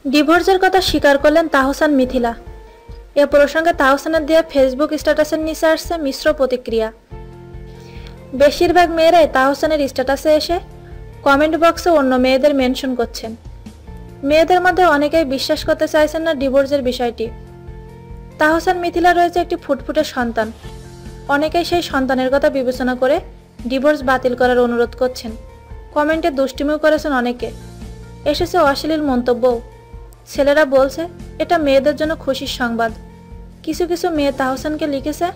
ডিভোর্সের কথা স্বীকার করলেন তাহসান মিথিলা। এ প্রসঙ্গে তাহসানের দেওয়া ফেসবুক স্ট্যাটাসের নিচে আসছে মিশ্র প্রতিক্রিয়া। বেশিরভাগ মেয়েরাই তাহসানের স্ট্যাটাসে এসে কমেন্ট বক্সে অন্য মেয়েদের মেনশন করছেন। মেয়েদের মধ্যে অনেকেই বিশ্বাস করতে চাইছেন না ডিভোর্সের বিষয়টি। তাহসান মিথিলা রয়েছে একটি ফুটফুটে সন্তান। অনেকেই সেই সন্তানের কথা বিবেচনা করে ডিভোর্স বাতিল করার অনুরোধ করছেন। কমেন্টে দুষ্টিমিও করেছেন অনেকে। এসেছে অশ্লীল মন্তব্যও। ছেলেরা বলছে এটা মেয়েদের জন্য খুশির সংবাদ। কিছু কিছু মেয়ে তাহসানকে লিখেছে,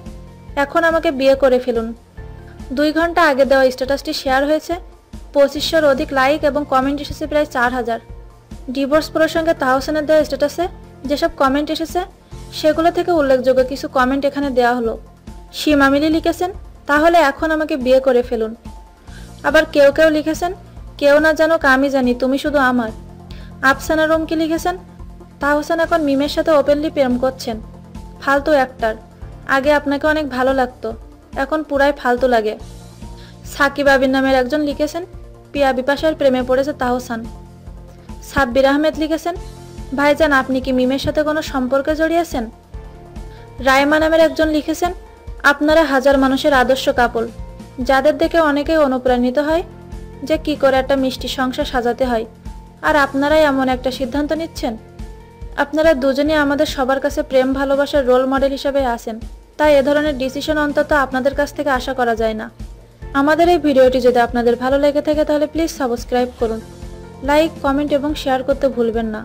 এখন আমাকে বিয়ে করে ফেলুন। 2 ঘন্টা আগে দেওয়া স্ট্যাটাসটি শেয়ার হয়েছে, 2500-র অধিক লাইক এবং কমেন্ট এসেছে প্রায় 4000। ডিভোর্স প্রসঙ্গে তাহসানের দেওয়া স্ট্যাটাসে যেসব কমেন্ট এসেছে সেগুলো থেকে উল্লেখযোগ্য কিছু কমেন্ট এখানে দেওয়া হলো। সীমা মিলি লিখেছেন, তাহলে এখন আমাকে বিয়ে করে ফেলুন। আবার কেউ কেউ লিখেছেন, কেউ না জানুক আমি জানি তুমি শুধু আমার। আফসানা রুমকি লিখেছেন, তাহসান এখন মিমের সাথে ওপেনলি প্রেম করছেন। ফালতু অ্যাক্টর, আগে আপনাকে অনেক ভালো লাগতো, এখন পুরাই ফালতু লাগে। সাকিব আবির নামের একজন লিখেছেন, পিয়া বিপাশার প্রেমে পড়েছে তাহসান। সাব্বির আহমেদ লিখেছেন, ভাইজান আপনি কি মিমের সাথে কোনো সম্পর্কে জড়িয়েছেন? রাইমা নামের একজন লিখেছেন, আপনারা হাজার মানুষের আদর্শ কাপল, যাদের দেখে অনেকেই অনুপ্রাণিত হয় যে কি করে একটা মিষ্টি সংসার সাজাতে হয়, আর আপনারাই এমন একটা সিদ্ধান্ত নিচ্ছেন। আপনারা দুজনেই আমাদের সবার কাছে প্রেম ভালোবাসার রোল মডেল হিসেবে আছেন, তাই এ ধরনের ডিসিশন অন্তত আপনাদের কাছ থেকে আশা করা যায় না। আমাদের এই ভিডিওটি যদি আপনাদের ভালো লেগে থাকে তাহলে প্লিজ সাবস্ক্রাইব করুন, লাইক, কমেন্ট এবং শেয়ার করতে ভুলবেন না।